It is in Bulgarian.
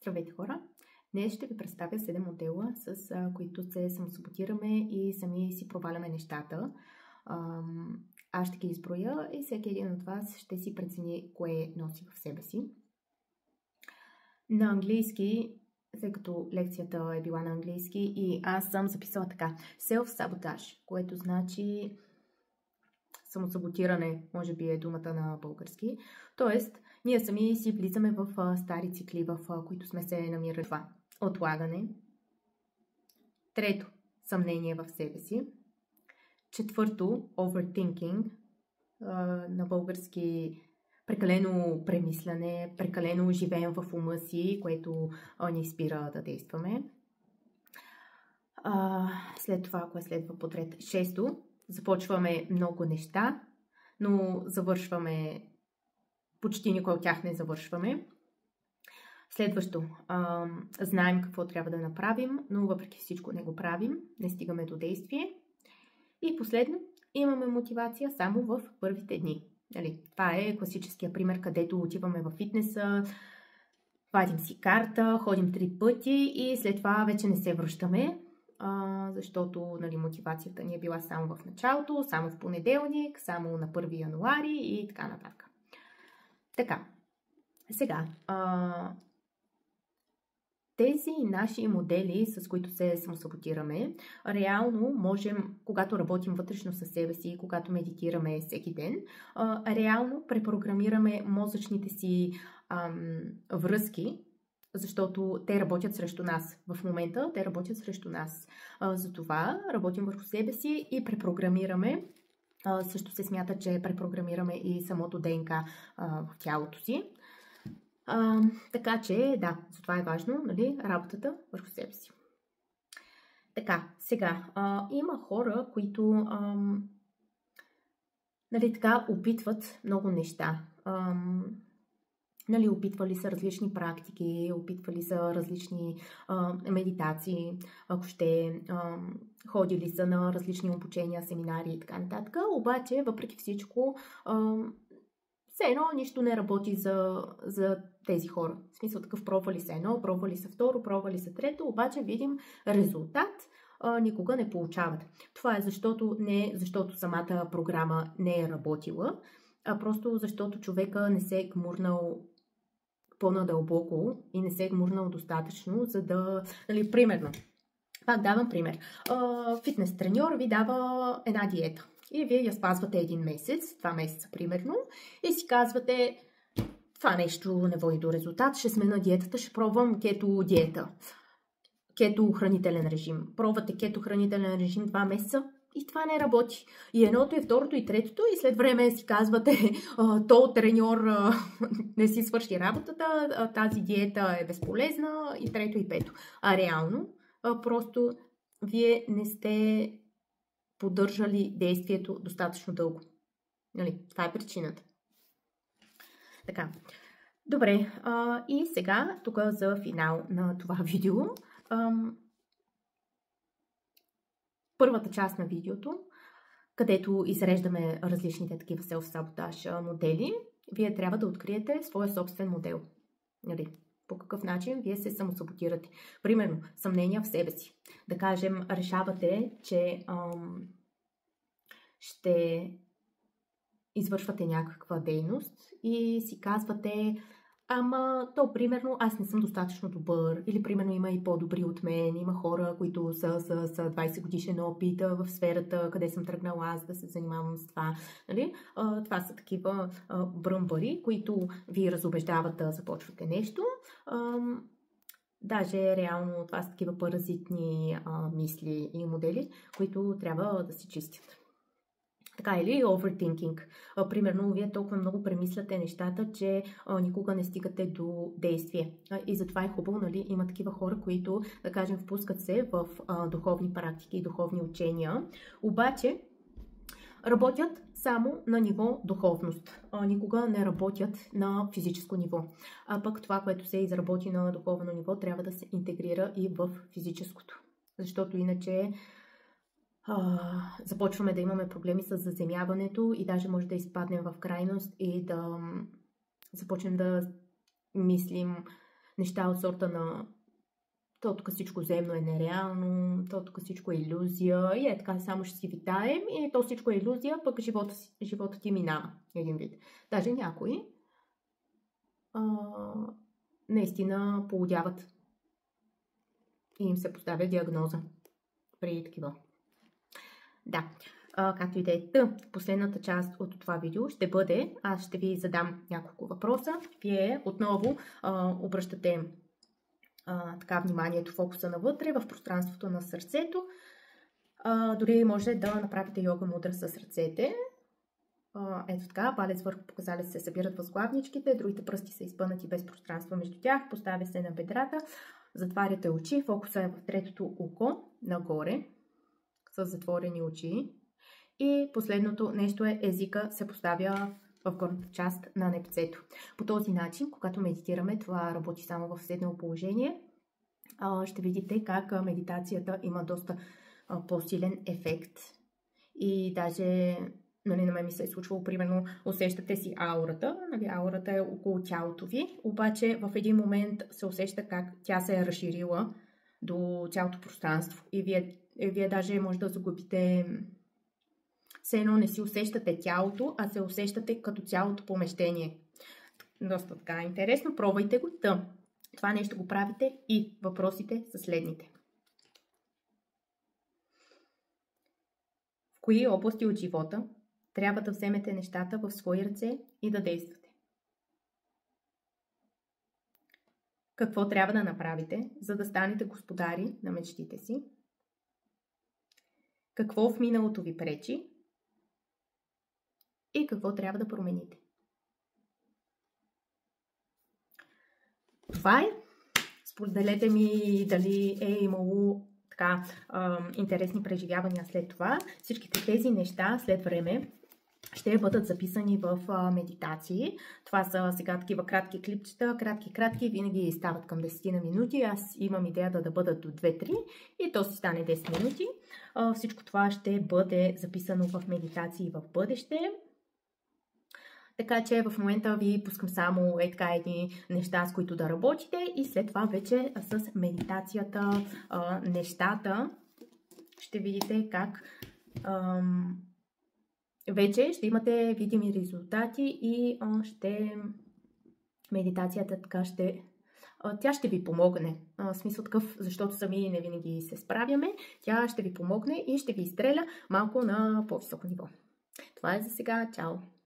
Здравейте, хора! Днес ще ви представя 7 модела, с които се самосаботираме и сами си проваляме нещата. Аз ще ги изброя и всеки един от вас ще си прецени кое носи в себе си. На английски, тъй като лекцията е била на английски, и аз съм записала така: self-sabotage, което значи самосаботиране, може би е думата на български. Тоест, ние сами си влизаме в стари цикли, в които сме се намирали. Това отлагане. Трето, съмнение в себе си. Четвърто, overthinking, на български прекалено премисляне, прекалено живеем в ума си, което ни спира да действаме. След това, кое следва подред? Шесто, започваме много неща, но завършваме, почти никой от тях не завършваме. Следващо, знаем какво трябва да направим, но въпреки всичко не го правим, не стигаме до действие. И последно, имаме мотивация само в първите дни. Това е класическия пример, където отиваме в фитнеса, вадим си карта, ходим 3 пъти и след това вече не се връщаме, защото мотивацията ни е била само в началото, само в понеделник, само на 1 януари и така нататък. Така, сега, тези наши модели, с които се самосаботираме, реално можем, когато работим вътрешно със себе си, когато медитираме всеки ден, реално препрограмираме мозъчните си връзки, защото те работят срещу нас. В момента те работят срещу нас. Затова работим върху себе си и препрограмираме. Също се смята, че препрограмираме и самото ДНК в тялото си. Така че, да, затова е важно, работата върху себе си. Така, сега, има хора, които опитват много неща. Опитвали са различни практики, опитвали са различни медитации, ако ще ходили са на различни обучения, семинари и така нататък. Обаче, въпреки всичко, все едно нищо не работи за тези хора. В смисъл такъв, пробвали са едно, пробвали са второ, пробвали са трето, обаче видим резултат никога не получават. Това е не защото самата програма не е работила, а просто защото човека не се е гмурнал по-надълбоко и не се е гмурнал достатъчно, за да, примерно, пак давам пример. Фитнес треньор ви дава една диета и вие я спазвате 1 месец, 2 месеца примерно, и си казвате: това нещо не води до резултат, ще смена диетата, ще пробвам кето диета. Кето хранителен режим. Пробвате кето хранителен режим 2 месеца и това не работи. И едното, и второто, и третото, и след време си казвате: то треньор не си свърши работата, тази диета е безполезна, и трето, и пето. А реално, просто вие не сте поддържали действието достатъчно дълго. Това е причината. Така. Добре, и сега, тук за финал на това видео, първата част на видеото, където изреждаме различните такива self-sabotage модели, вие трябва да откриете своя собствен модел. По какъв начин вие се самосаботирате. Примерно, съмнения в себе си. Да кажем, решавате, че ще извършвате някаква дейност и си казвате: ама то, примерно, аз не съм достатъчно добър, или примерно има и по-добри от мен, има хора, които са 20 годишен опит в сферата, къде съм тръгнала аз да се занимавам с това. Това са такива бръмбари, които ви разубеждават да започвате нещо. Даже реално това са такива паразитни мисли и модели, които трябва да се чистят. Така, или overthinking. Примерно, вие толкова много премисляте нещата, че никога не стигате до действие. И затова е хубаво, има такива хора, които, да кажем, впускат се в духовни практики и духовни учения, обаче работят само на ниво духовност. Никога не работят на физическо ниво. А пък това, което се изработи на духовно ниво, трябва да се интегрира и в физическото. Защото иначе започваме да имаме проблеми с заземяването и даже може да изпаднем в крайност и да започнем да мислим неща от сорта на то тук всичко земно е нереално, то тук всичко е илюзия и така само ще си витаем и то всичко е илюзия, пък живота ти минава един вид. Даже някои наистина полудяват и им се поставя диагноза при такива. Да, както и да е. Последната част от това видео ще бъде, аз ще ви задам няколко въпроса. Вие отново обръщате така вниманието, фокуса навътре в пространството на сърцето. Дори може да направите йога мудра с ръцете. Ето така, палец върху показалец се събират възглавничките, другите пръсти са изпънати без пространство между тях, поставя се на бедрата, затваряте очи, фокуса е в третото око, нагоре, с затворени очи. И последното нещо е езика се поставя в горната част на непцето. По този начин, когато медитираме, това работи само в седнало положение, ще видите как медитацията има доста по-силен ефект. И даже на мен ми се е случвало, примерно, усещате си аурата, аурата е около тялото ви, обаче в един момент се усеща как тя се е разширила до цялото пространство и вие даже може да загубите, все едно не си усещате тялото, а се усещате като цялото помещение. Доста така интересно, пробвайте го. Това нещо го правите и въпросите са следните. В кои области от живота трябва да вземете нещата в свои ръце и да действате? Какво трябва да направите, за да станете господари на мечтите си? Какво в миналото ви пречи? И какво трябва да промените? Това е. Споделете ми дали е имало така интересни преживявания след това. Всичките тези неща след време ще бъдат записани в медитации. Това са сега такива кратки клипчета, кратки, винаги стават към 10 на минути. Аз имам идеята да бъдат до 2-3 и то си стане 10 минути. Всичко това ще бъде записано в медитации в бъдеще. Така че в момента ви пускам само едни неща, с които да работите и след това вече с медитацията нещата ще видите как вече ще имате видими резултати и медитацията така тя ще ви помогне. В смисъл такъв, защото сами не винаги се справяме. Тя ще ви помогне и ще ви изстреля малко на по-високо ниво. Това е за сега. Чао!